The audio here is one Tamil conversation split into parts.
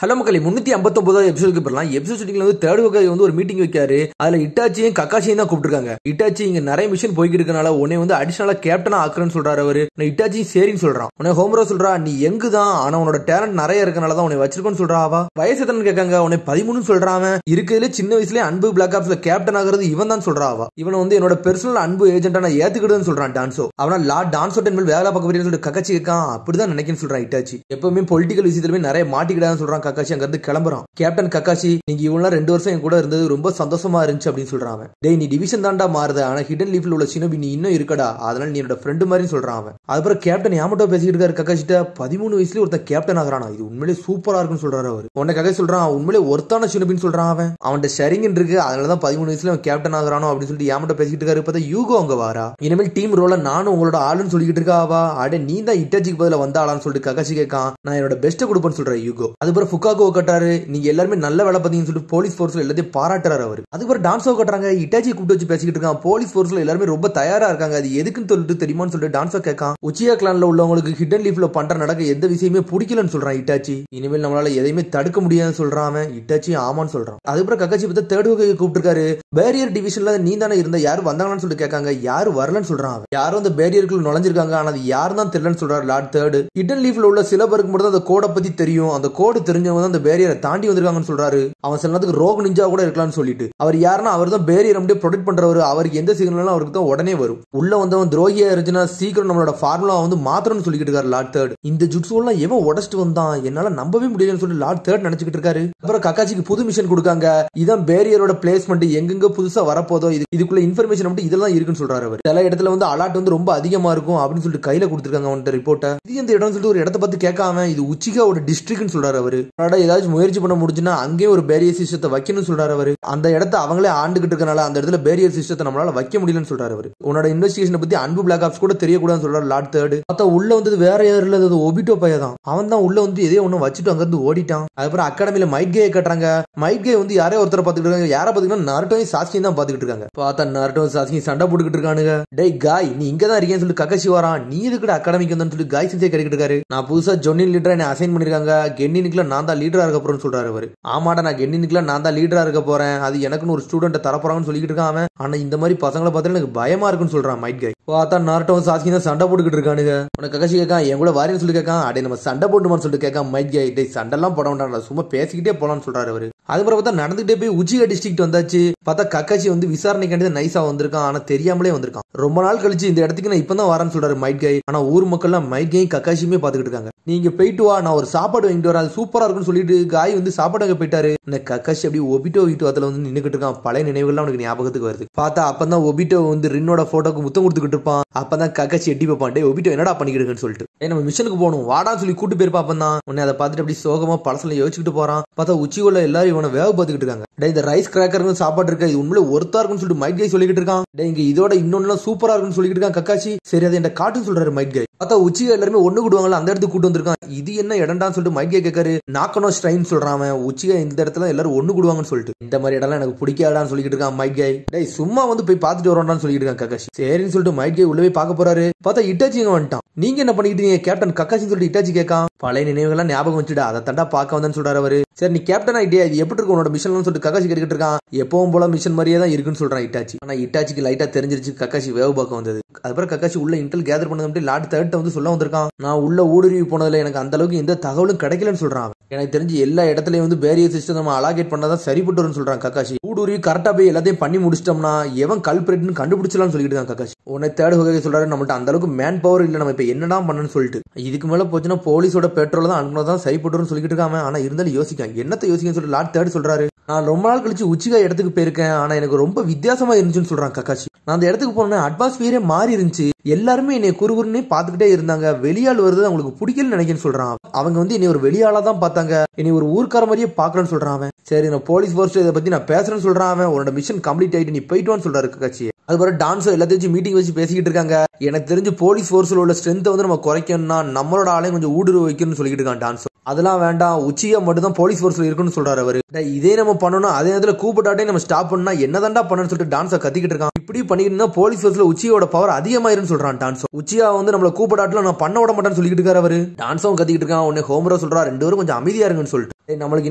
ஹலோ மக்களே 359 எபிசோடுக்கு போறலாம். எபிசோட் ஷூட்டிங்ல வந்து தேர்ட் ஹோகாய் வந்து ஒரு மீட்டிங் வைக்காரு. அதுல இட்டாச்சியும் கக்காஷியும் தான் கூப்பிட்டுருக்காங்க. இட்டாச்சி இங்க நிறைய மிஷன் போய்கிட்டு இருக்கனால உன்னை வந்து அடிஷனலா கேப்டனா ஆக்குறேன்னு சொல்றாரு அவரு. இட்டாச்சி சரின்னு சொல்றான். உன்னை ஹோம்ரோ சொல்றா நீ எங்கு தான், ஆனா உன்னோட டேலண்ட் நிறைய இருக்கனால தான் உன்னை வச்சிருக்கோன்னு சொல்றா. அவ வயசு எத்தனை கேட்காங்க. உன்னை 13 சொல்றான். இருக்கிறதுல சின்ன வயசுல அன்பு பிளாக் ஆப்ஸ்ல கேப்டன் ஆகிறது இவன் தான் சொல்றா. அவ இவனை வந்து என்னோட பெர்சனல் அன்பு ஏஜென்டா நான் ஏத்துக்கிடுன்னு சொல்றான் டான்சோ. அவனா டான்சோ டென்மல் வேலை பார்க்க போறேன்னு சொல்லிட்டு கக்காச்சி இருக்கான். அப்படிதான் நினைக்கிறேன்னு சொல்றான் இட்டாச்சி. எப்பவுமே பொலிட்டிக்கல் விஷயத்துலமே நிறைய மாட்டிக்கிடான்னு சொல்றான் கக்காச்சி. அங்க இருந்து கிளம்புறான். கேப்டன் கக்காஷி நீங்க இவ்வளவு 2 வருஷம் என் கூட இருந்தது ரொம்ப சந்தோஷமா இருந்துச்சு அப்படின்னு சொல்றான். டேய் நீ டிவிஷன் தாண்டா மாறுத, ஆனா ஹிடன் லீஃப்ல உள்ள ஷினோபி நீ இன்னும் இருக்கடா, அதனால நீ என்னோட ஃப்ரெண்டு மாதிரி சொல்றான். அதுக்கப்புறம் கேப்டன் யாமட்டோ பேசிட்டு இருக்காரு கக்காஷிட்ட. 13 வயசுல ஒருத்தன் கேப்டன் ஆகிறானா, இது உண்மையிலே சூப்பரா இருக்குன்னு சொல்றாரு அவரு. உன்னை கக்காஷி சொல்றான் உண்மையிலே ஒருத்தான ஷினோபின்னு சொல்றான். அவன் ஷேரிங் இருக்கு, அதனாலதான் 13 வயசுல அவன் கேப்டன் ஆகிறானோ அப்படின்னு சொல்லிட்டு யாமட்டோ பேசிட்டு இருக்காரு. பார்த்தா யூகோ அங்க வாரா. இனிமேல் டீம் ரோல நானும் உங்களோட ஆளுன்னு சொல்லிட்டு இருக்கா. அவா அட நீ தான் இட்டாச்சிக்கு பதில வந்தாளான்னு சொல்லிட்டு கக்காஷி கேட்கான். நான் என்னோட பெஸ்ட் கொடுப்பேன்னு சொல்றேன் யூகோ. அதுக்கப்புறம் ஃபுக்காகோ கட்டாரு. நீங்க எல்லாருமே நல்ல வேலை பார்த்தீங்கன்னு சொல்லிட்டு போலீஸ் போர்ஸ்ல எல்லாத்தையும் பாராட்டுறாரு அவரு. அதுக்கப்புறம் டான்ஸோ கட்டுறாங்க. இட்டாச்சி கூப்பிட்டு வச்சு பேசிக்கிட்டு இருக்கான். போலீஸ் போர்ஸ்ல எல்லாருமே ரொம்ப தயாரா இருக்காங்க. அது எதுக்குன்னு சொல்லிட்டு தெரியுமான்னு சொல்லிட்டு டான்ஸோ கேட்கான். உச்சியா கிளான்ல உள்ளவங்களுக்கு ஹிடன் லீஃப்ல பண்ற நடக்க எந்த விஷயமே பிடிக்கலன்னு சொல்றான் இட்டாச்சி. இனிமேல் நம்மளால எதையுமே தடுக்க முடியாதுன்னு சொல்றான். இட்டாச்சி ஆமான்னு சொல்றான். அதுக்கப்புறம் கக்காச்சி பத்தி தேர்ட் ஹோகாய் கூப்பிட்டுருக்காரு. பேரியர் டிவிஷன்ல நீ தானே இருந்த, யாரும் வந்தாங்கன்னு சொல்லிட்டு கேட்காங்க. யாரு வரலன்னு சொல்றான். யாரும் அந்த பேரியருக்குள்ள நுழைஞ்சிருக்காங்க, ஆனா அது யாரும் தான் தெரியலன்னு சொல்றாரு லார்ட் தேர்ட். ஹிடன் லீஃப்ல உள்ள சில பேருக்கு மட்டும் அந்த கோடை பத்தி தெரியும். அந்த கோடு தெரிஞ்சவங்க தான் அந்த பேரியரை தாண்டி வந்திருக்காங்கன்னு சொல்றாரு. அவன் சில நேரத்துக்கு ரோக் நிஞ்சா கூட இருக்கலாம்னு சொல்லிட்டு அவர் யாருன்னா அவர் தான் பேரியர் அப்படியே ப்ரொடெக்ட் பண்றவர். அவருக்கு எந்த சிக்னலும் அவருக்கு தான் உடனே வரும். உள்ள வந்தவன் துரோகியா இருந்துச்சுன்னா சீக்கிரம் நம்மளோட ஃபார்முலா வந்து மாத்திரம்னு சொல்லிட்டு இருக்காரு லார்ட் தேர்ட். இந்த ஜுட்ஸுலாம் எவன் உடச்சிட்டு வந்தான், என்னால நம்பவே முடியலன்னு சொல்லி லார்ட் தேர்ட் நினைச்சுக்கிட்டு இருக்காரு. அப்புறம் கக்காச்சிக்கு புது மிஷன் கொடுக்காங்க. இதான் பேரியரோட பிளேஸ்மெண்ட், எங்கெங்க புதுசா வரப்போதோ இதுக்குள்ள இன்ஃபர்மேஷன் மட்டும் இதெல்லாம் இருக்குன்னு சொல்றாரு அவர். சில இடத்துல வந்து அலாட் வந்து ரொம்ப அதிகமா இருக்கும் அப்படின்னு சொல்லிட்டு கையில கொடுத்துருக்காங்க அவன்கிட்ட ரிப்போர்ட்டை. இது இந்த இடம் சொல்லிட்டு ஒரு இடத்த பார்த்து கேட்காம இது உச்சிகாவோட டிஸ்ட்ரிக்ட்னு சொல்றாரு அவரு. ஏதாச்சும் முயற்சி பண்ண முடிஞ்சுன்னா அங்கே ஒரு பேரியர் சிஸ்டத்தை வைக்கணும்னு சொல்றாரு அவரு. அந்த இடத்தை அவங்களே ஆண்டுகிட்டு இருக்கனால அந்த இடத்துல பேரியர் சிஸ்டத்தை நம்மளால வைக்க முடியலன்னு சொல்றாரு அவரு. உன்னோட இன்வெஸ்டிகேஷன் பத்தி அன்பு பிளாக் ஆப்ஸ் கூட தெரியக்கூடாதுன்னு சொல்றாரு லார்ட் தேர்ட். பார்த்தா உள்ள வந்து வேற யாரும் இல்ல, அது ஒபிட்டோ பையன் தான். அவன் தான் உள்ள வந்து எதையோ ஒண்ணு வச்சுட்டு அங்க இருந்து ஓடிட்டான். அதுக்கப்புறம் அகாடமியில மைட் கே கட்டுறாங்க. மைட் கே வந்து யாரோ ஒருத்தரை பாத்துக்கிட்டு இருக்காங்க. யாரை பாத்துக்கிட்டா நருட்டோயும் சாஸ்கியும் தான் பாத்துக்கிட்டு இருக்காங்க. பார்த்தா நருட்டோ சாஸ்கியும் சண்டை போட்டுக்கிட்டு இருக்கானுங்க. டேய் காய் நீ இங்க தான் இருக்கேன்னு சொல்லி கக்காஷி வரான். நீ எதுக்கு அகாடமிக்கு வந்து சொல்லி காய் செஞ்சே கிடைக்கிட்டு இருக்காரு. நான் புதுசா ஜொன்னின் லீடரா என்ன அசைன் பண்ணிருக்காங்க. கென்னினுக்குல நான் தான் லீடரா இருக்க போறேன்னு சொல்றாரு அவரு. ஆமாடா நான் கென்னினுக்குல நான் தான் லீடரா இருக்க போறேன், அது எனக்குன்னு ஒரு ஸ்டூடெண்ட் தரப்போறாங்கன்னு சொல்லிட்டு இருக்கான். ஆனா இந்த மாதிரி பசங்களை பார்த்தாலும் எனக்கு பயமா இருக்குன்னு சொல்றான் மைட் கை. பார்த்தா நார்ட்டோ சாஸ்கி தான் சண்டை போட்டுக்கிட்டு இருக்கானுங்க. உனக்கு கக்காஷி கேட்கான் என் கூட வாரின்னு சொல்லி கேட்கான். அடே நம்ம சண்டை போட்டுமான்னு சொல்லிட்டு கேட்கான் மைட் கை. டே சண்டைலாம் போட வேண்டாம், சும்மா பேசிக்கிட்டே போலான்னு சொல்றாரு அவரு. அதுக்கப்புறம் பார்த்தா நடந்துகிட்டே போய் உச்சிகா டிஸ்ட்ரிக்ட் வந்தாச்சு. பார்த்தா கக்காஷி வந்து விசாரணைக்காண்டி நைஸா வந்திருக்கான், ஆனா தெரியாமலே வந்திருக்கான். ரொம்ப நாள் கழிச்சு இந்த இடத்துக்கு நான் இப்பதான் வரேன்னு சொல்றாரு மைட் கை. ஆனா ஊர் மக்கள்லாம் மைட் கை கக்காஷியுமே பாத்துக்கிட்டு இருக்காங்க. நீங்க போயிட்டு வா, நான் ஒரு சாப்பாடு வாங்கிட்டு வரேன், அது சூப்பரா இருக்குன்னு சொல்லிட்டு காய் வந்து சாப்பாடு வாங்க போயிட்டாரு. கக்காஷி அப்படி ஒபிட்டோ வீட்டுல வந்து நின்னுக்கிட்டு இருக்கான். பழைய நினைவுகள்லாம் அவனுக்கு ஞாபகத்துக்கு வருது. பார்த்தா அப்பதான் ஒபிட்டோ வந்து ரின்னோட போட்டோக்கு முத்தம் கொடுத்துக்கிட்டு இருப்பான். அப்பதான் கக்காஷி எட்டி பார்ப்பான். டே ஒபிட்டோ என்னடா பண்ணிக்கிட்டுன்னு சொல்லிட்டு நம்ம மிஷனுக்கு போகணும் வாடான்னு சொல்லி கூட்டு போயிருப்பா. அப்பதான் உன்னை அதை பார்த்துட்டு அப்படி சோகமா பழசுல யோசிச்சுட்டு போறான். பார்த்தா உச்சிக்குள்ள எல்லாரும் இவனை வேக பார்த்துக்கிட்டு இருக்காங்க. டே இந்த ரைஸ் கிராக்கர் சாப்பாடு இருக்கா, இது உண்மையில ஒருத்தா இருக்குன்னு சொல்லிட்டு மைட் கை சொல்லிக்கிட்டு இருக்கான். டே இங்க இதோட இன்னொன்னு சூப்பரா இருக்குன்னு சொல்லிட்டு இருக்கான் கக்காஷி. சரி அதை என்ன காட்டுன்னு சொல்றாரு மைட் கை. பார்த்தா உச்சிகா எல்லாருமே ஒண்ணு கூடுவாங்கல்ல அந்த இடத்துக்கு கூட்டு வந்திருக்கான். இது என்ன இடம்டான்னு சொல்லிட்டு மைட் கை கேட்காரு. நாக்கனோ ஸ்ட்ரைன் சொல்றான். உச்சிகா இந்த இடத்துல எல்லாரும் ஒண்ணு கூடுவாங்கன்னு சொல்லிட்டு இந்த மாதிரி இடம்லாம் எனக்கு பிடிக்காதான்னு சொல்லிட்டு இருக்கான் மைட் கை. டேய் சும்மா வந்து போய் பார்த்துட்டு வரோம்னு சொல்லிட்டு இருக்கான் கக்காஷி. சரின்னு சொல்லிட்டு மைட் கை உள்ள போய் பார்க்க போறாரு. பார்த்தா இட்டாச்சி வந்துட்டான். நீங்க என்ன பண்ணிக்கிட்டு இருக்கீங்க கேப்டன் கக்காஷின்னு சொல்லிட்டு இட்டாச்சி கேட்கான். பழைய நினைவுகள்லாம் ஞாபகம் வச்சுடா, அதை தண்டா பார்க்க வந்தேன்னு சொல்றாரு அவரு. சரி நீ கேப்டன் ஆயிட்டியா, இது எப்படி இருக்கும் உன்னோட மிஷன் சொல்லிட்டு கக்காஷி கேட்டுக்கிட்டு இருக்கான். எப்பவும் போல மிஷன் மாதிரியே தான் இருக்குன்னு சொல்றான் இட்டாச்சி. ஆனா இட்டாச்சிக்கு லைட்டா தெரிஞ்சிருச்சு கக்காஷி வேவு பார்க்க வந்தது. அதுக்கப்புறம் கக்காஷி உள்ள இன்டெல் கேதர் பண்ணது லார்ட் தேர்ட் வந்து சொல்ல வந்திருக்கான். நான் உள்ள ஊடுருவி போனதுல எனக்கு அந்த அளவுக்கு எந்த தகவலும் கிடைக்கலன்னு சொல்றான். எனக்கு தெரிஞ்சு எல்லா இடத்துலயும் வந்து பேரியர் சிஸ்டம் நம்ம அலாகேட் பண்ணாதான் சரிப்பட்டு வரும்னு சொல்றான் கக்காஷி. ஊடுருவி கரெக்டா போய் எல்லாத்தையும் பண்ணி முடிச்சிட்டோம்னா எவன் கல்பிரேட்னு கண்டுபிடிச்சலாம்னு சொல்லிட்டு இருக்கான் கக்காஷி. உன்னை தேர்ட் ஹோகாய் சொல்றாரு நம்மள்ட்ட அந்த அளவுக்கு மேன் பவர் இல்ல, நம்ம இப்ப என்னடா பண்ணணும்னு சொல்லிட்டு இதுக்கு மேல போச்சுன்னா போலீஸோட பெட்ரோல் தான் அனுப்புனதான் சரிப்பட்டு சொல்லிட்டு இருக்காம. ஆனா இருந்தாலும் யோசிக்கான் என்னத்தை யோசிக்கன்னு சொல்லிட்டு லார்ட் தேர்ட் சொல்றாரு. நான் ரொம்ப நாள் கழிச்சு உச்சிகா இடத்துக்கு போயிருக்கேன், ஆனா எனக்கு ரொம்ப வித்தியாசமா இருந்துச்சுன்னு சொல்றான் கக்காஷி. நான் அந்த இடத்துக்கு போனேன், அட்மாஸ்பியரே மாறி இருந்துச்சு. எல்லாருமே என்னை குறுகுறுன்னு பாத்துக்கிட்டே இருந்தாங்க. வெளியாள் வருது அவங்களுக்கு பிடிக்கலன்னு நினைக்கிறேன்னு சொல்றான். அவங்க வந்து என்னை ஒரு வெளியாளா தான் பார்த்தாங்க, என்னை ஒரு ஊர்க்கார மாதிரியே பாக்கலன்னு சொல்றான். சரி நான் போலீஸ் போர்ஸ் இதை பத்தி நான் பேசுறேன்னு சொல்றான். உன்னோட மிஷன் கம்ப்ளீட் ஆயிட்டு நீ போயிட்டு வான்னு சொல்றாரு கக்காஷி. அதுக்கப்புறம் டான்ஸோ எல்லாத்தையும் மீட்டிங் வச்சு பேசிக்கிட்டு இருக்காங்க. எனக்கு தெரிஞ்சு போலீஸ் போர்ஸ்ல உள்ள ஸ்ட்ரென்த்தை வந்து நம்ம குறைக்கணும்னா நம்மளோட ஆளையும் கொஞ்சம் ஊடுருவ வைக்கணும்னு சொல்லிட்டு இருக்கான் டான்ஸோ. அதெல்லாம் வேண்டாம், உச்சியா மட்டும் தான் போலீஸ் போர்ஸ்ல இருக்குன்னு சொல்றாரு அவரு. இதே நம்ம பண்ணணும், அதே நேரத்துல கூப்பிட்டாட்டே நம்ம ஸ்டாப் பண்ணா என்னதான்டா பண்ணணும்னு சொல்லிட்டு டான்ஸை கத்திக்கிட்டு இருக்கான். இப்படி பண்ணிக்கிட்டு போலீஸ் போர்ஸ்ல உச்சியோட பவர் அதிகமாயிருன்னு சொல்றான் டான்ஸோ. உச்சியா வந்து நம்மள கூப்பிட்டாட்டுல நான் பண்ண விட மாட்டேன்னு சொல்லிட்டு இருக்காரு அவரு. டான்ஸும் கத்திக்கிட்டு இருக்கான். உடனே ஹோம்ரோ சொல்றா 2 பேரும் கொஞ்சம் அமைதியா இருங்கன்னு சொல்லிட்டு நம்மளுக்கு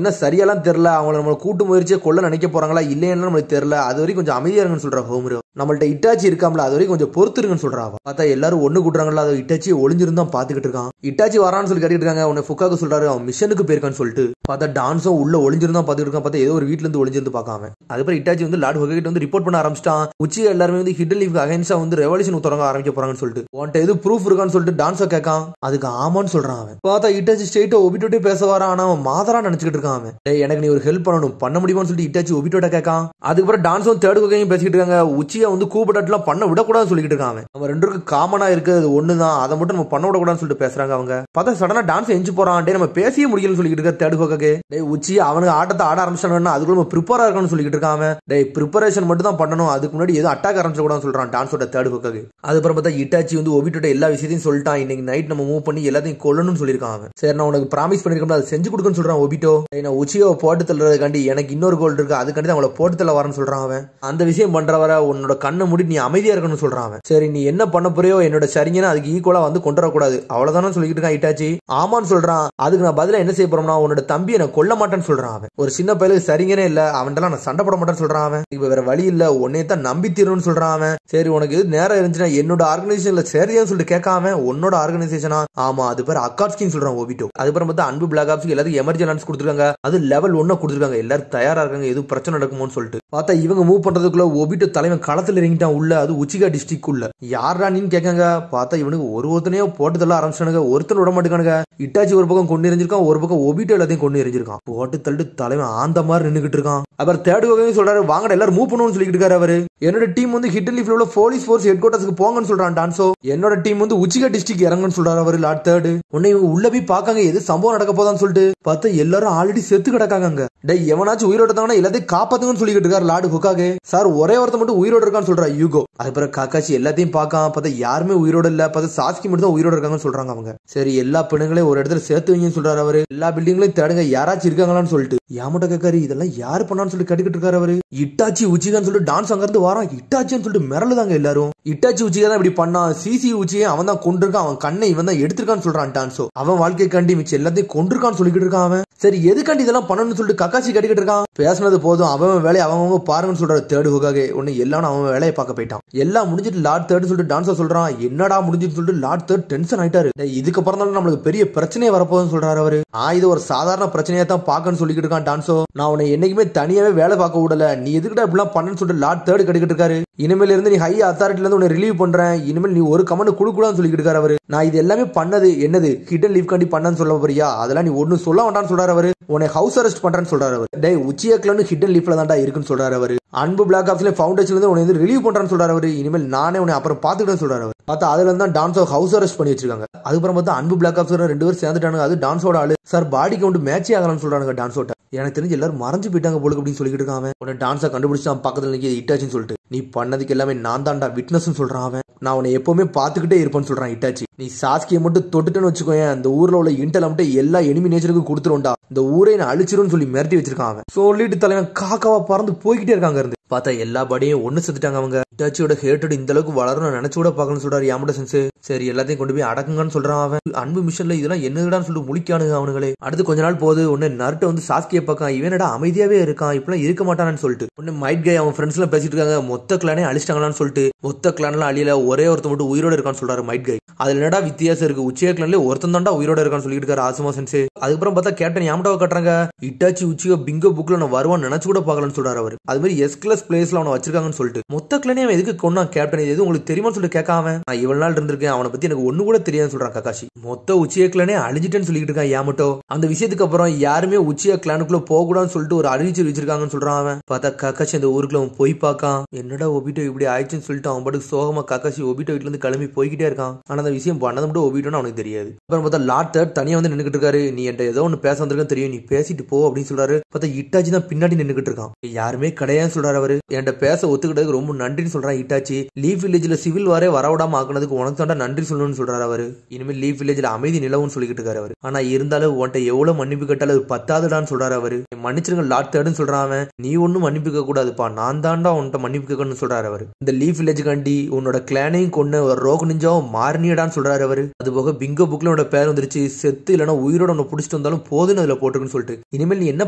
இன்னும் சரியாலாம் தெரியல, அவங்களை நம்ம கூட்டு முயற்சியை கொள்ள நினைக்க போறாங்களா இல்லைன்னு நம்மளுக்கு தெரியல, அது வரைக்கும் கொஞ்சம் அமைதியா இருங்கன்னு சொல்றா ஹோம்ரோ. நம்மள்ட்ட இட்டாச்சி இருக்காமல அது வரைக்கும் கொஞ்சம் பொறுத்துருங்கன்னு சொல்றா. பார்த்தா எல்லாரும் ஒண்ணு கூட்டுறாங்களா, அதை இட்டாச்சி ஒளிஞ்சிருந்தா பாத்துக்கிட்டு இருக்கான். இட்டாச்சி வரான்னு சொல்லி கேட்டுட்டு இருக்காங்க. உன்னை ஃபுக்காக்கு சொல்றாரு அவன் மிஷனுக்கு போயிருக்கான்னு சொல்லிட்டு. பார்த்தா டான்ஸும் உள்ள ஒளிஞ்சிருந்தா பாத்துக்கிட்டு இருக்கான். பார்த்தா ஏதோ ஒரு வீட்டுல இருந்து ஒளிஞ்சிருந்து பாக்காம அதுக்கப்புறம் இட்டாச்சி வந்து லார்ட் ஹொகேட் வந்து ரிப்போர்ட் பண்ண ஆரம்பிச்சிட்டான். உச்சியா எல்லாருமே வந்து ஹிடன் லீஃப்க்கு அகைன்ஸ்டா வந்து ரெவல்யூஷன் தொடங்க ஆரம்பிக்க போறாங்கன்னு சொல்லிட்டு. உன்ட்ட எது ப்ரூஃப் இருக்கான்னு சொல்லிட்டு டான்ஸோ கேட்கான். அதுக்கு ஆமான்னு சொல்றான் அவன். பார்த்தா இட்டாச்சி ஸ்ட்ரெயிட்டா ஒபிட்டோட்டே பேச வரான். ஆனா அவன் மாதரா நினைச்சுக்கிட்டு இருக்கான் அவன். எனக்கு நீ ஒரு ஹெல்ப் பண்ண முடியுமான்னு சொல்லிட்டு இட்டாச்சி ஒபிட்டோட கேட்கான். அதுக்கப்புறம் டான்ஸும் தேர்ட் ஹொகேயும் பேசிக்கிட்டு இருக்காங்க. உச்சியா வந்து கூப்பிடலாம் பண்ண விடக்கூடாதுன்னு சொல்லிட்டு இருக்காங்க. நம்ம ரெண்டு பேருக்கு காமனா இருக்கிறது ஒண்ணுதான், அதை மட்டும் நம்ம பண்ண விடக்கூடாதுன்னு சொல்லிட்டு பேசுறாங்க அவங்க. பார்த்தா சடனா டான்ஸ் எஞ்சி போறான். டே நம்ம பேசியே முடியலன்னு சொல்லிட்டு இருக்க தேர்ட் ஹொகேக்கு. டே உச்சியா அவனுக்கு ஆட்டத்தை ஆட ஆரம்பிச்சானா அதுக்குள்ள நம்ம ப்ரிப்பேரா இருக்கணும்னு சொல்லிட்டு இருக்காங்க. டே ப்ரிப்பரேஷன் மட்டும் தான் பண்ணணும், அதுக்கு முன்னாடி எதுவும் அட்டாக் ஆரம்பிச்சிடக்கூடாதுன்னு சொல்றான் டான்ஸோட தேர்ட் ஹொகேக்கு. அதுக்கப்புறம் பார்த்தா இட்டாச்சி வந்து ஒபிட்டோட எல்லா விஷயத்தையும் சொல்லிட்டான். இன்னைக்கு நைட் நம்ம மூவ் பண்ணி எல்லாத்தையும் கொல்லணும்னு சொல்லிருக்காங்க. சரி நான் உனக்கு ப்ராமிஸ் பண்ணிருக்கேன் அதை செஞ்சு கொடுக்கணும்னு சொல்றான் ஒபிட்டோ. நான் உச்சியை போட்டு தள்ளுறதுக்காண்டி எனக்கு இன்னொரு கோல் இருக்கு, அதுக்காண்டி அவளை போட்டு தள்ள வரேன்னு சொல்றான் அவன். அந்த விஷயம் பண்ற வர உன்னோட கண்ணை மூடி நீ அமைதியா இருக்கணும்னு சொல்றான் அவன். சரி நீ என்ன பண்ண போறியோ என்னோட சரிங்கன்னா அதுக்கு ஈக்குவலா வந்து கொண்டு வரக்கூடாது அவ்வளவுதானு சொல்லிட்டு இருக்கான் இட்டாச்சி. ஆமான்னு சொல்றான். அதுக்கு நான் பதிலா என்ன செய்ய போறோம்னா உன்னோட தம்பியை நான் கொல்ல மாட்டேன்னு சொல்றான் அவன். ஒரு சின்ன பையலுக்கு சரிங்கனே இல்ல, அவன்கிட்ட நான் சண்டை போட மாட்டேன்னு சொல்றான் அவன். இப்ப வேற வழி இல்ல, உன்னையே தான் நம்பி தீரணும்னு சொல்றான் அவன். சரி உனக்கு எது நேரம் இருந்துச்சுன்னா என்னோட ஆர்கனைசேஷன்ல சரியான்னு சொல்லிட்டு கேட்காம உன்னோட ஆர்கனைசேஷனா ஆமா அது பேர் அக்காட்ஸ்கின்னு சொல்றான் ஒபிட்டோ. அதுக்கப்புறம் பார்த்தா அன்பு பிளாக் ஆப்ஸ்க்கு எல்லாத்துக்கும் எமர்ஜென்சி லான்ஸ் கொடுத்துருக்காங்க. அது லெவல் 1 கொடுத்துருக்காங்க. எல்லாரும் தயாரா இருக்காங்க எதுவும் பிரச்சனை நடக்குமோன்னு சொல்லிட்டு. பார்த்தா இவங்க மூவ் பண்றதுக்குள்ள ஒபிட்டோ தலைவன் களத்துல இறங்கிட்டான் உள்ள. அது உச்சிகா டிஸ்ட்ரிக்ட் உள்ள. யாரா நீன்னு கேட்காங்க. பார்த்தா இவனுக்கு ஒருத்தனையோ போட்டு தள்ள ஆரம்பிச்சானுங்க. ஒருத்தன் விட மாட்டேங்கானுங்க. இட்டாச்சி ஒரு பக்கம் கொண்டு எரிஞ்சிருக்கான், ஒரு பக்கம் ஒபிட்டோ எல்லாத்தையும் கொண்டு எரிஞ்சிருக்கான். போட்டு தள்ளிட்டு தலைவன் ஆந்த மாதிரி நின்னுகிட்டு இருக்கான். அப்புறம் தேர்ட் ஹொகேயும் சொல்றாரு வாங்கடா எல்லாரும் மூவ் பண்ணுவோம்னு சொல்லிட்டு இருக்காரு அவரு. என்னோட டீம் வந்து ஹிடன் லீஃப்ல உள்ள போலீஸ் ஃபோர்ஸ் ஹெட் குவார்ட்டர்ஸ்க்கு போங்கன்னு சொல்றான் டான்ஸோ. என்னோட டீம் வந்து உச்சிகா டிஸ்ட்ரிக்ட் இறங்குன்னு சொல்றாரு அவரு லார்ட் தேர்ட். உன்னை உள்ள போய் பாக்காங்க எது சம்பவம் நடக்க போதான்னு சொல்லிட்டு. பார்த்தா எல்லாரும் ஆல்ரெடி செத்து கிடக்காங்க. டே எவனாச்சும் உயிரோட இருந்தாங்கன்னா எல்லாத்தையும் காப்பாத்துங்கன்னு சொல்லிட்டு இருக்காரு லார்ட் ஹொகாகே. சார் ஒரே ஒருத்த மட்டும் உயிரோட இருக்கான்னு சொல்றா யூகோ. அதுக்கப்புறம் காக்காச்சி எல்லாத்தையும் பார்க்காம பார்த்தா யாருமே உயிரோட இல்ல. பார்த்தா சாஸ்கி மட்டும் தான் உயிரோட இருக்காங்கன்னு சொல்றாங்க அவங்க. சரி எல்லா பெண்ணுங்களையும் ஒரு இடத்துல சேர்த்து வைங்கன்னு சொல்றாரு அவரு. எல்லா பில்டிங்லயும் தேடுங்க யாராச்சும் இருக்காங்களான்னு சொல்லிட்டு. யாமட்ட கேக்காரு இதெல்லாம் யாரு பண்ணான்னு சொல்லி கேட்டுக்கிட்டு இருக்காரு அவரு. இட்டாச்சி உச்சிகான்னு சொல்லிட்டு டான்ஸ் அங்க இருந்து வரான். இட்டாச்சின்னு சொல்லிட்டு மிரளுதாங்க எல்லாரும். இட்டாச்சி உச்சிகா தான் இப்படி பண்ணா, சிசி உச்சியை அவன் தான் கொண்டிருக்கான், அவன் கண்ணை இவன் தான் எடுத்திருக்கான்னு சொல்றான் டான்ஸோ. அவன் வாழ்க்கை கண்டி மிச்சம் எல்லாத்தையும் கொண்டிருக்கான்னு சொல்லிக்கிட்டு இருக்கான் அவன். சரி எதுக்காண்டி இதெல்லாம் பண்ணணும்னு சொல்லிட்டு கக்காச்சி கேட்டுக்கிட்டு இருக்கான். பேசினது போதும், அவன் வேலையை அவங்க பாருங்கன்னு சொல்றாரு தேர்ட் ஹொகாகே. ஒன்னு எல்லாம் அவன் வேலையை பார்க்க போயிட்டான். எல்லாம் முடிஞ்சிட்டு லார்ட் தேர்ட் சொல்லிட்டு டான்ஸோ சொல்றான். என்னடா முடிஞ்சுன்னு சொல்லிட்டு லார்ட் தேர்ட் டென்ஷன் ஆயிட்டாரு. இதுக்கப்புறம் தான் நம்மளுக்கு பெரிய பிரச்சனையே வரப்போகுதுன்னு சொல்றாரு அவரு. இது ஒரு சாதாரண பிரச்சனையா தான் பாக்கன்னு சொல்லிக்கிட்டு இருக்கான் டான்ஸோ. நான் உன்னை என்னைக்குமே தனியாவே வேலை பார்க்க விடல, நீ எதுக்கிட்ட இப்படிலாம் பண்ணன்னு சொல்லிட்டு லார்ட் தேர்ட் கேட்டுக்கிட்டு இருக்காரு. இனிமேல இருந்து நீ ஹை அத்தாரிட்டில இருந்து உன்னை ரிலீவ் பண்றேன், இனிமேல் நீ ஒரு கமெண்ட் கொடுக்கூடாதுன்னு சொல்லிக்கிட்டு இருக்காரு அவரு. நான் இது எல்லாமே பண்ணது என்னது ஹிடன் லீஃப் காண்டி பண்ணன்னு சொல்ல போறியா, அதெல்லாம் நீ ஒன்னும் சொல்ல வேண்டாம்னு சொல்றாரு அவரு. உன்னை ஹவுஸ் அரெஸ்ட் பண்றேன்னு சொல்றாரு அவரு. டேய் உச்சியக்லன்னு ஹிடன் லீஃப்ல தான்டா இருக்குன்னு சொல்றாரு அவரு. அன்பு பிளாக் ஆப்ஸ்ல ஃபவுண்டேஷன்ல இருந்து உன்னை வந்து ரிலீவ் பண்றான்னு சொல்றாரு அவரு. இனிமேல் நானே உன்னை அப்புறம் பாத்துக்கிட்டேன்னு சொல்றாரு அவரு. பார்த்தா அதுல இருந்து தான் டான்ஸோ ஹவுஸ் அரெஸ்ட் பண்ணி வச்சிருக்காங்க. அதுக்கப்புறம் பார்த்தா அன்பு பிளாக் ஆப்ஸ் ரெண்டு பேரும் சேர்ந்துட்டானுங்க. அது டான்ஸோட ஆளு. சார் பாடி கவுண்ட் மேட்சே ஆகலாம்னு சொல்றாங்க டான்ஸோட. எனக்கு தெரிஞ்சு எல்லாரும் மறைஞ்சு போயிட்டாங்க போலுக்கு அப்படின்னு சொல்லிட்டு இருக்கான். உன்னை டான்ஸா கண்டுபிடிச்சு நான் பக்கத்துல நிக்க இட்டாச்சின்னு சொல்லிட்டு. நீ பண்ணதுக்கு எல்லாமே நான் தான்டா விட்னஸ் சொல்றான் அவன். நான் உன்னை எப்பவுமே பாத்துக்கிட்டே இருப்பேன்னு சொல்றான் இட்டாச்சி. நீ சாஸ்கியை மட்டும் தொட்டுட்டேன்னு வச்சுக்கோயேன், அந்த ஊர்ல உள்ள இன்டெல் மட்டும் எல்லா எனிமி நேச்சருக்கும் கொடுத்துருவோம்டா, இந்த ஊரை நான் அழிச்சிருன்னு சொல்லி மிரட்டி வச்சிருக்கான் அவன். சொல்லிட்டு தலைவன் காக்காவா பறந்து போய்கிட்டே இருக்காங்க இருந்து. பார்த்தா எல்லா பாடியும் ஒண்ணு செத்துட்டாங்க அவங்க. இட்டாச்சியோட ஹேட்டட் இந்த அளவுக்கு வளரும் நினைச்சு கூட பாக்கணும்னு சொல்றாரு யாமட சென்ஸ். சரி எல்லாத்தையும் கொண்டு போய் அடக்குங்கன்னு சொல்றான் அவன். அன்பு மிஷன்ல இதெல்லாம் என்னடான்னு சொல்லிட்டு முழிக்கானுங்க அவனுங்களே. அடுத்து கொஞ்ச நாள் போகுது. ஒன்னு நருட்டோ வந்து சாஸ்கியை பார்க்கான். இவனடா அமைதியாவே இருக்கான், இப்பெல்லாம் இருக்க மாட்டானு சொல்லிட்டு. ஒன்னு மைட் கை அவன் ஃப்ரெண்ட்ஸ் எல்லாம் பேசிட்டு இருக்காங்க. மொத்த கிளானே அழிச்சிட்டாங்களான்னு சொல்லிட்டு. மொத்த கிளான்லாம் அழியல, ஒரே ஒருத்த மட்டும் உயிரோட இருக்கான்னு சொல்றாரு மைட் கை. அதுல என்னடா வித்தியாசம் இருக்கு, உச்சியா கிளான்ல ஒருத்தன் தான்டா உயிரோட இருக்கான்னு சொல்லிட்டு இருக்காரு ஆசுமா சென்ஸ். அதுக்கப்புறம் பார்த்தா கேப்டன் யாமட்டாவை கட்டுறாங்க. இட்டாச்சி உச்சியோ பிங்கோ புக்ல நான் வருவான்னு நினைச்சு கூட பாக்கலன்னு சொல்றாரு அவரு. அது மாதிரி எஸ் கிளாஸ் பிளேஸ்ல அவனை வச்சிருக்காங்கன்னு சொல்லிட்டு. மொத்த கிளானே அவன் எதுக்கு கொன்னா கேப்டன், இது உங்களுக்கு தெரியுமான்னு சொல்லிட்டு கேட்காம நான் இவ்வளவு நாள் இருந்திருக்கேன், அவனை பத்தி எனக்கு ஒண்ணு கூட தெரியாதுன்னு சொல்றான் கக்காஷி. மொத்த உச்சியா கிளானே அழிஞ்சிட்டேன்னு சொல்லிட்டு இருக்கான் யாமட்டோ. அந்த விஷயத்துக்கு அப்புறம் யாருமே உச்சியா கிளானுக்குள்ள போக கூடாதுன்னு சொல்லிட்டு ஒரு அறிவிச்சு வச்சிருக்காங்கன்னு சொல்றான் அவன். பார்த்தா கக்காஷி அந்த ஊருக்குள்ள அவன் போய் பார்க்கான். என்னடா ஒபிட்டோ இப்படி ஆயிடுச்சுன்னு சொல்லிட்டு அவன் பாட்டுக்கு சோகமா கக்காஷி ஒபிட்டோ வீட்டுல இருந்து கிளம்பி போய்கிட்டே இருக்கான். ஆனா அந்த விஷயம் பண்ணது மட்டும் ஒபிட்டோன்னு அவனுக்கு தெரியாது. அப்புறம் பார்த்தா லார்ட் தேர்ட் தனியா வந்து நின்னுகிட்டு இருக்காரு. நீ என்கிட்ட ஏதோ ஒன்னு பேச வந்திருக்கேன்னு தெரியும், நீ பேசிட்டு போ அப்படின்னு சொல்றாரு. பார்த்தா இட்டாச்சி தான் பின்னாடி நின்னுகிட்டு இருக்கான். யாருமே கிடையாதுன்னு சொல்றாரு அவரு. அவரு. என்கிட்ட பேச ஒத்துக்கிட்டதுக்கு ரொம்ப நன்றின்னு சொல்றான் இட்டாச்சி. லீஃப் வில்லேஜ்ல சிவில் வாரே வரவிடாம ஆக்குனதுக்கு உனக்கு தாண்டா நன்றி சொல்லணும்னு சொல்றாரு அவரு. இனிமேல் லீஃப் வில்லேஜ்ல அமைதி நிலவுன்னு சொல்லிக்கிட்டு இருக்காரு அவரு. ஆனா இருந்தாலும் உன்ட்ட எவ்வளவு மன்னிப்பு கேட்டாலும் அது பத்தாதுடான்னு சொல்றாரு அவரு. மன்னிச்சிருங்க லார்ட் தேர்டுன்னு சொல்றான் அவன். நீ ஒன்னும் மன்னிப்பு கேட்க கூடாதுப்பா, நான் தாண்டா உன்ட்ட மன்னிப்பு கேட்கணும்னு சொல்றாரு அவரு. இந்த லீஃப் வில்லேஜ் காண்டி உன்னோட கிளானையும் கொண்டு ஒரு ரோக் நிஞ்சாவும் மாறினியடான்னு சொல்றாரு அவரு. அது போக பிங்கோ புக்ல உன்னோட பேர் வந்துருச்சு, செத்து இல்லைன்னா உயிரோட உன்னை பிடிச்சிட்டு வந்தாலும் போதுன்னு அதுல போட்டுருக்குன்னு சொல்லிட்டு இனிமேல் நீ என்ன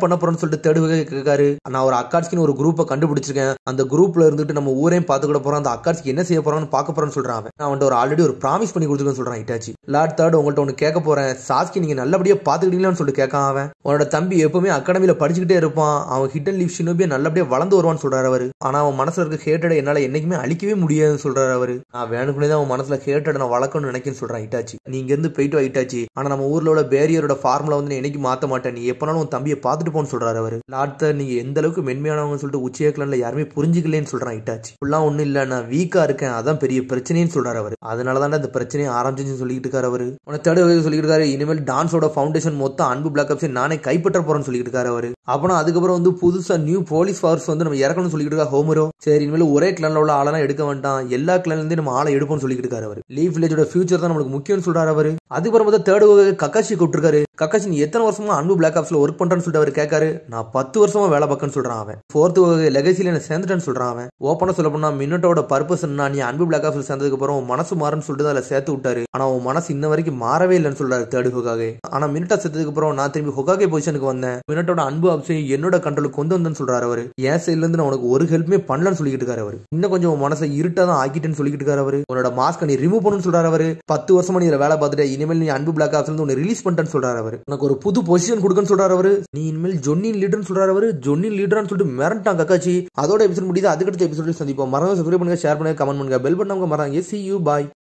பண்ண போறன்னு சொல்லிட்டு தேர்டு வகை கேட்காரு. நான் ஒரு அக்காட்சிக்கு ஒரு குரூப்பை கண்டுபிடிச்சிருக்கேன், அந்த குரூப்ல இருந்துட்டு நம்ம ஊரையும் பாத்துக்கிட போறோம், அந்த அக்காட்சிக்கு என்ன செய்ய போறான்னு பார்க்க போறேன்னு சொல்றான் அவன். நான் அவன்கிட்ட ஒரு ஆல்ரெடி ஒரு ப்ராமிஸ் பண்ணி கொடுத்துருக்கேன்னு சொல்றான் இட்டாச்சி. லார்ட் தேர்ட் உங்கள்ட்ட ஒன்னு கேட்க போறேன், சாஸ்கி நீங்க நல்லபடியா பாத்துக்கிட்டீங்களான்னு சொல்லிட்டு கேட்கான் அவன். உன்னோட தம்பி எப்பவுமே அகாடமியில படிச்சுக்கிட்டே இருப்பான், அவன் ஹிடன் லீஃப் ஷினோபியா நல்லபடியா வளர்ந்து வருவான்னு சொல்றாரு அவரு. ஆனா அவன் மனசுல இருக்க ஹேட்டடை என்னால என்னைக்குமே அழிக்கவே முடியாதுன்னு சொல்றாரு அவரு. நான் வேணுக்குனே தான் அவன் மனசுல ஹேட்டடை நான் வளர்க்கணும்னு நினைக்கிறேன்னு சொல்றான் இட்டாச்சி. நீங்க இருந்து போயிட்டு வா இட்டாச்சி, ஆனா நம்ம ஊர்ல உள்ள பேரியரோட ஃபார்முலா வந்து என்னைக்கு மாத்த மாட்டேன், நீ எப்பனாலும் உன் தம்பியை பார்த்துட்டு போன்னு சொல்றாரு அவரு. லார்ட் தேர்ட் நீங்க எந்த அளவுக்கு மென்மையானவங்க சொல்லிட்டு உச்சியக்கலன்ல யாருமே புரிஞ்சுக்கலன்னு சொல்றான் இட்டாச்சி. ஃபுல்லா ஒண்ணும் இல்ல, நான் வீக்கா இருக்கேன், அதான் பெரிய பிரச்சனைன்னு சொல்றாரு அவரு. அதனாலதான் இந்த பிரச்சனையை ஆரம்பிச்சுன்னு சொல்லிட்டு இருக்காரு அவரு. உன தேர்ட் வகை சொல்லிட்டு இருக்காரு, இனிமேல் டான்ஸோட ஃபவுண்டேஷன் மொத்தம் அன்பு பிளாக் ஆப்ஸ் நானே கைப்பற்ற போறேன்னு சொல்லிட்டு இருக்காரு அவரு. அப்புறம் அதுக்கப்புறம் வந்து புதுசா நியூ போலீஸ் ஃபோர்ஸ் வந்து நம்ம இறக்கணும்னு சொல்லிட்டு இருக்கா ஹோமரோ. சரி இனிமேல் ஒரே கிளான்ல உள்ள ஆளெல்லாம் எடுக்க வேண்டாம், எல்லா கிளான்ல இருந்து நம்ம ஆளை எடுப்போம்னு சொல்லிட்டு இருக்காரு அவரு. லீஃப் வில்லேஜோட ஃபியூச்சர் தான் நமக்கு முக்கியம்னு சொல்றாரு அவரு. அதுக்கப்புறம் பார்த்தா தேர்ட் வகை கக்காஷி கூப்பிட்டுருக்காரு. கக்காஷி நீ எத்தனை வருஷமா அன்பு பிளாக் ஆப்ஸ்ல ஒர்க் பண்றேன்னு சொல்லிட்டு அவர் கேட்காரு. நான் 10 வருஷமா வேலை பார்க்கன்னு சொல்றான் அவன். ஃபோர்த் வகை லெகசில என்ன சேர்ந்துட்டேன்னு சொல்றான் அவன். ஓப்பனா சொல்ல போனா மின்னட்டோட பர்பஸ் என்ன, நீ அன்பு பிளாக் ஆப்ஸ்ல சேர்ந்ததுக்கு அப்புறம் மனசு மாறுன்னு சொல்லிட்டு அதில் சேர்த்து விட்டாரு. ஆனா உன் மனசு இன்ன வரைக்கும் மாறவே இல்லைன்னு சொல்றாரு தேர்ட் ஹொகாகே. ஆனா மின்னட்டா சேர்த்ததுக்கு அப்புறம் நான் திரும்பி ஹொகாகே பொசிஷனுக்கு வந்தேன், மின்னட்டோட அன்பு ஆப்ஷன் என்னோட கண்ட்ரோலுக்கு கொண்டு வந்தேன்னு சொல்றாரு அவரு. என் சைட்ல இருந்து நான் உனக்கு ஒரு ஹெல்ப்மே பண்ணலன்னு சொல்லிட்டு இருக்காரு அவரு. இன்னும் கொஞ்சம் உன் மனசை இருட்டா தான் ஆக்கிட்டேன்னு சொல்லிட்டு இருக்காரு அவரு. உன்னோட மாஸ்க் நீ ரிமூவ் பண்ணணும்னு சொல்றாரு அவரு. 10 வருஷமா நீ வேலை பார்த்துட்டு இனிமேல் நீ அன்பு பிளாக் ஆப்ஸ்ல இருந்து உன்னை ரிலீஸ் பண்ணிட்டேன்னு சொல்றாரு அவரு. உனக்கு ஒரு புது பொசிஷன் கொடுக்கன்னு சொல்றாரு அவரு. நீ இனிமேல் ஜொன்னின் லீடர்னு சொல்றாரு அவரு. ஜொன்னின் லீடர்னு சொல்லிட்டு மிரட்டான் கக்காச்சி. அதோட எபிசோட் முடியுது. அதுக்கடுத்த எபிசோட சந்திப்போம். மறக்காம சப்ஸ்கிரைப் பண்ணுங்க, ஷேர் பண்ணுங்க, கமெண்ட் பண்ணுங்க, பெல் பட்டன் மறக்காம. See you, bye.